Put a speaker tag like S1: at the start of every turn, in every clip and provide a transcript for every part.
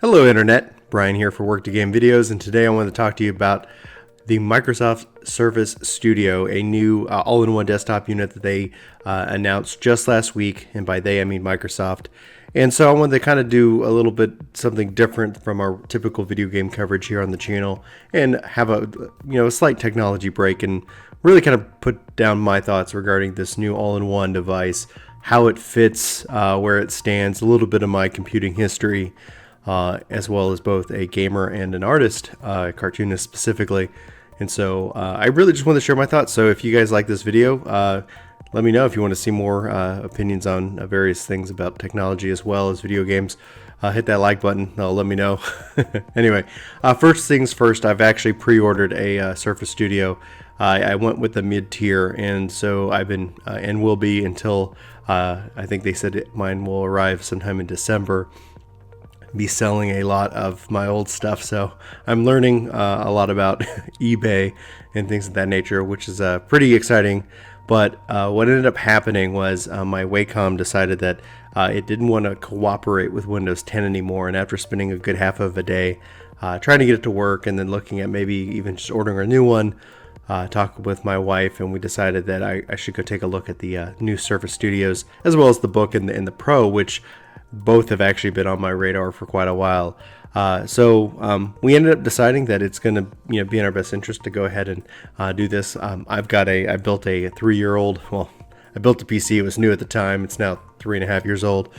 S1: Hello Internet, Brian here for Work to Game Videos, and today I want to talk to you about the Microsoft Surface Studio, a new all-in-one desktop unit that they announced just last week, and by they I mean Microsoft. And so I wanted to kind of do a little bit something different from our typical video game coverage here on the channel, and have a slight technology break, and really kind of put down my thoughts regarding this new all-in-one device, how it fits, where it stands, a little bit of my computing history. As well as both a gamer and an artist, cartoonist specifically. And so I really just want to share my thoughts. So if you guys like this video, let me know if you want to see more opinions on various things about technology as well as video games. Hit that like button. Let me know. Anyway, first things first, I've actually pre-ordered a Surface Studio. I went with the mid-tier, and so I've been and will be until I think they said mine will arrive sometime in December. Be selling a lot of my old stuff, so I'm learning a lot about eBay and things of that nature, which is pretty exciting. But what ended up happening was my Wacom decided that it didn't want to cooperate with Windows 10 anymore, and after spending a good half of a day trying to get it to work and then looking at maybe even just ordering a new one, talked with my wife, and we decided that I should go take a look at the new Surface Studios, as well as the Book and the Pro, which both have actually been on my radar for quite a while. So we ended up deciding that it's going to be in our best interest to go ahead and do this. I built a 3-year-old, well, I built a PC. It was new at the time. It's now 3.5 years old.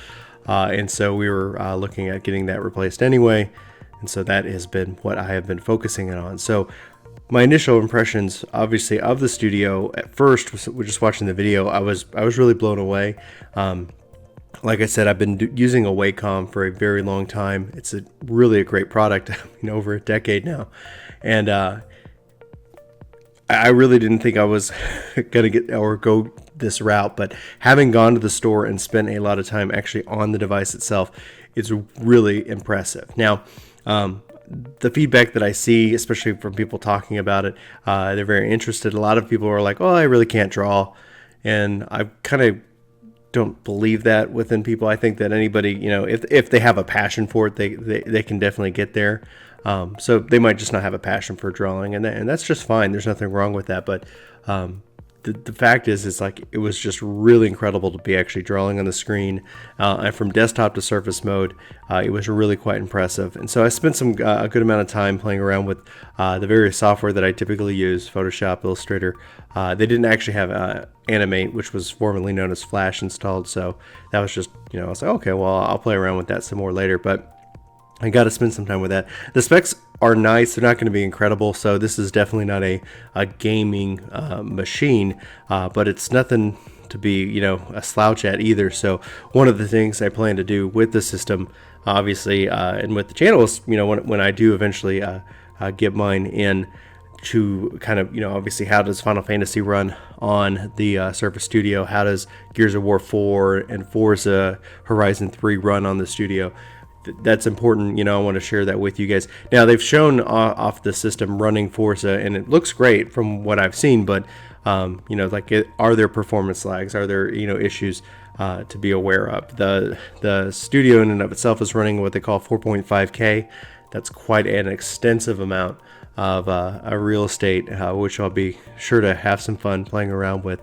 S1: And so we were looking at getting that replaced anyway. And so that has been what I have been focusing on. So my initial impressions, obviously, of the studio at first, was just watching the video. I was really blown away. Like I said, I've been using a Wacom for a very long time. It's really a great product, over a decade now. And I really didn't think I was going to go this route, but having gone to the store and spent a lot of time actually on the device itself, it's really impressive. Now, the feedback that I see, especially from people talking about it, they're very interested. A lot of people are like, oh, I really can't draw. And I kind of don't believe that within people. I think that anybody, if they have a passion for it, they can definitely get there. So they might just not have a passion for drawing, and that's just fine. There's nothing wrong with that. But the fact is, it's like it was just really incredible to be actually drawing on the screen, and from desktop to Surface mode, it was really quite impressive. And so I spent a good amount of time playing around with the various software that I typically use, Photoshop, Illustrator. They didn't actually have Animate, which was formerly known as Flash, installed, so that was just, I was like, okay, well, I'll play around with that some more later, but I got to spend some time with that. The specs are nice. They're not going to be incredible, so this is definitely not a gaming machine, but it's nothing to be, a slouch at either. So one of the things I plan to do with the system, obviously, and with the channel is, when I do eventually get mine in, to kind of, obviously, how does Final Fantasy run on the Surface Studio? How does Gears of War 4 and Forza Horizon 3 run on the Studio? That's important. I want to share that with you guys. Now, they've shown off the system running Forza, and it looks great from what I've seen, but, are there performance lags? Are there, issues to be aware of? The Studio in and of itself is running what they call 4.5K. That's quite an extensive amount of a real estate, which I'll be sure to have some fun playing around with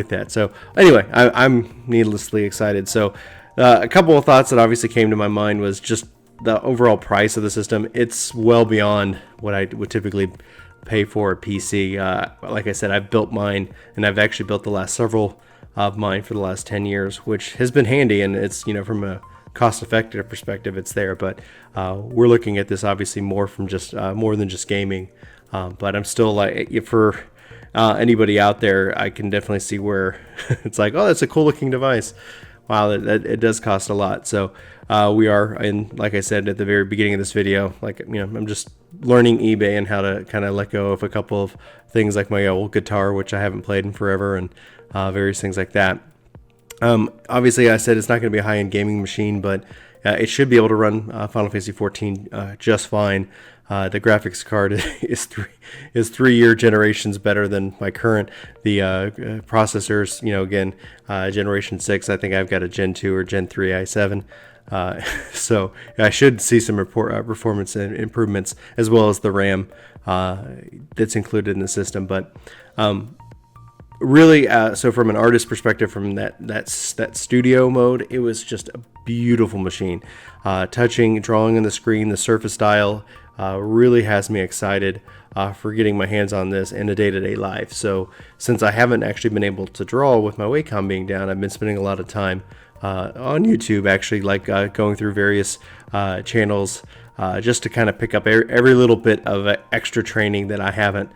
S1: that. So anyway, I'm needlessly excited. So a couple of thoughts that obviously came to my mind was just the overall price of the system. It's well beyond what I would typically pay for a PC. Like I said, I've built mine, and I've actually built the last several of mine for the last 10 years, which has been handy, and it's, from a cost-effective perspective, it's there. But we're looking at this obviously more from just more than just gaming. But I'm still like, for anybody out there, I can definitely see where it's like, oh, that's a cool-looking device. Wow, it does cost a lot. So we are, and like I said at the very beginning of this video, I'm just learning eBay and how to kind of let go of a couple of things, like my old guitar, which I haven't played in forever, and various things like that. Obviously, I said it's not going to be a high-end gaming machine, but it should be able to run Final Fantasy 14 just fine. The graphics card is 3-year generations better than my current. The processors, again, Generation 6. I think I've got a Gen 2 or Gen 3 i7. So I should see some performance improvements, as well as the RAM that's included in the system. But really, so from an artist perspective, from that studio mode, it was just a beautiful machine. Touching, drawing on the screen, the Surface Dial really has me excited for getting my hands on this in a day-to-day life. So since I haven't actually been able to draw with my Wacom being down, I've been spending a lot of time on YouTube, actually, like going through various channels just to kind of pick up every little bit of extra training that I haven't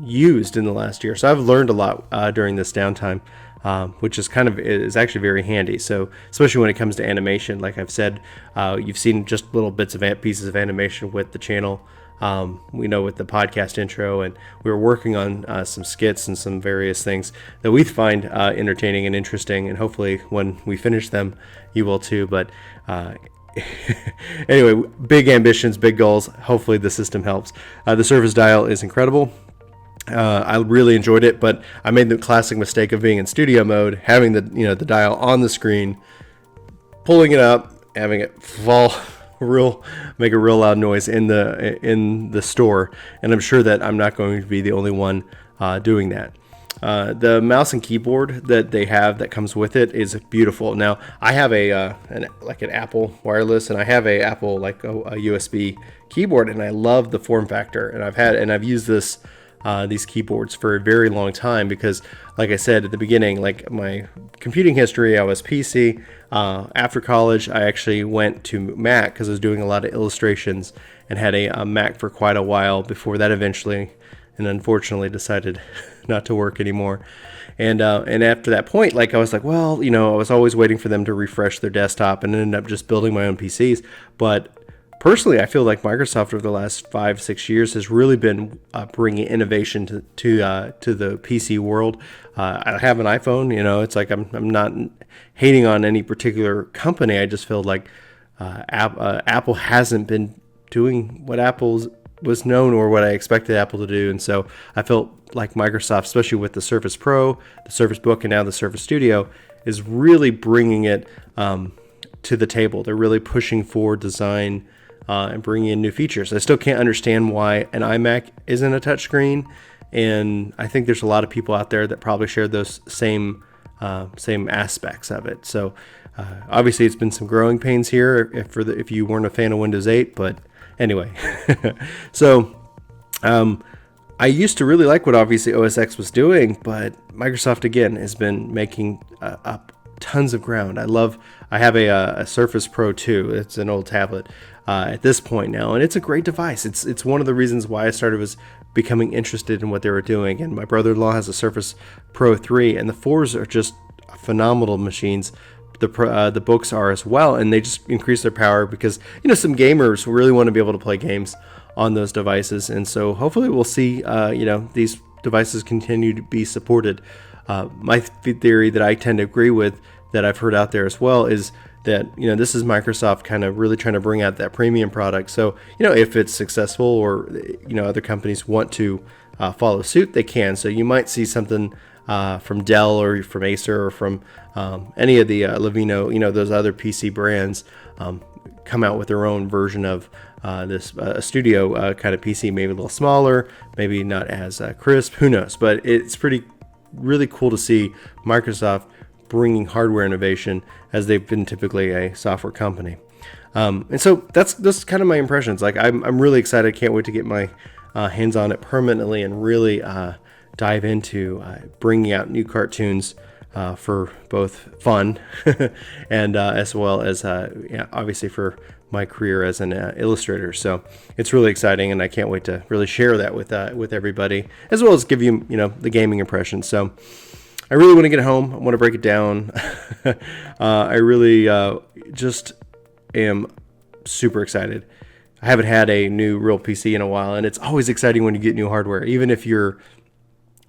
S1: used in the last year. So I've learned a lot during this downtime, which is actually very handy. So especially when it comes to animation, like I've said, you've seen just little bits of pieces of animation with the channel. We know with the podcast intro, and we were working on some skits and some various things that we find entertaining and interesting, and hopefully when we finish them, you will too. But anyway, big ambitions, big goals. Hopefully the system helps. The Surface Dial is incredible. I really enjoyed it, but I made the classic mistake of being in studio mode, having the dial on the screen, pulling it up, having it make a real loud noise in the store, and I'm sure that I'm not going to be the only one doing that. The mouse and keyboard that they have that comes with it is beautiful. Now I have an Apple wireless, and I have a Apple a USB keyboard, and I love the form factor, and I've used these keyboards for a very long time because, like I said at the beginning, like my computing history, I was PC. After college, I actually went to Mac because I was doing a lot of illustrations and had a Mac for quite a while before that eventually, and unfortunately decided not to work anymore. And after that point, I was like, well, I was always waiting for them to refresh their desktop and ended up just building my own PCs. But personally, I feel like Microsoft over the last 5-6 years has really been bringing innovation to the PC world. I have an iPhone. It's like I'm not hating on any particular company. I just feel like Apple hasn't been doing what Apple was known or what I expected Apple to do, and so I felt like Microsoft, especially with the Surface Pro, the Surface Book, and now the Surface Studio, is really bringing it to the table. They're really pushing forward design and bringing in new features. I still can't understand why an iMac isn't a touchscreen, and I think there's a lot of people out there that probably share those same aspects of it. So obviously it's been some growing pains here if you weren't a fan of Windows 8, but anyway. So I used to really like what obviously OS X was doing, but Microsoft again has been making up tons of ground. I have a Surface Pro 2. It's an old tablet at this point now, and it's a great device. It's one of the reasons why I was becoming interested in what they were doing. And my brother-in-law has a Surface Pro 3, and the 4s are just phenomenal machines. The books are as well, and they just increase their power because some gamers really want to be able to play games on those devices, and so hopefully we'll see these devices continue to be supported. My theory that I tend to agree with, that I've heard out there as well, is that this is Microsoft kind of really trying to bring out that premium product. So if it's successful, or other companies want to follow suit, they can. So you might see something from Dell or from Acer or from any of the Lenovo, those other PC brands, come out with their own version of this studio kind of PC, maybe a little smaller, maybe not as crisp, who knows. But it's really cool to see Microsoft bringing hardware innovation, as they've been typically a software company. And so that's kind of my impressions. I'm really excited. I can't wait to get my hands on it permanently and really dive into bringing out new cartoons for both fun and as well as obviously for my career as an illustrator. So it's really exciting, and I can't wait to really share that with everybody, as well as give you the gaming impression. So I really want to get home. I want to break it down. I really just am super excited. I haven't had a new real PC in a while, and it's always exciting when you get new hardware, even if you're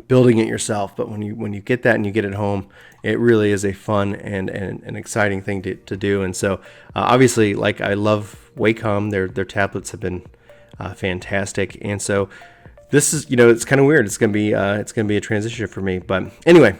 S1: building it yourself. But when you get that and you get it home, it really is a fun and an exciting thing to do. And so obviously, I love Wacom. Their tablets have been fantastic, and so this is it's kind of weird. It's gonna be a transition for me. But anyway,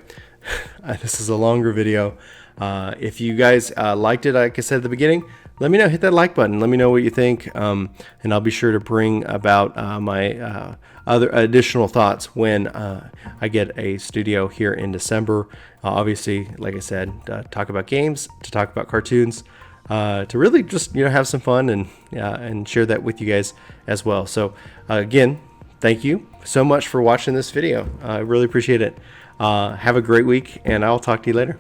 S1: this is a longer video. If you guys liked it, like I said at the beginning, let me know. Hit that like button. Let me know what you think, and I'll be sure to bring about my other additional thoughts when I get a studio here in December. Obviously, like I said, talk about games, to talk about cartoons, to really just have some fun and share that with you guys as well. So again, thank you so much for watching this video. I really appreciate it. Have a great week, and I'll talk to you later.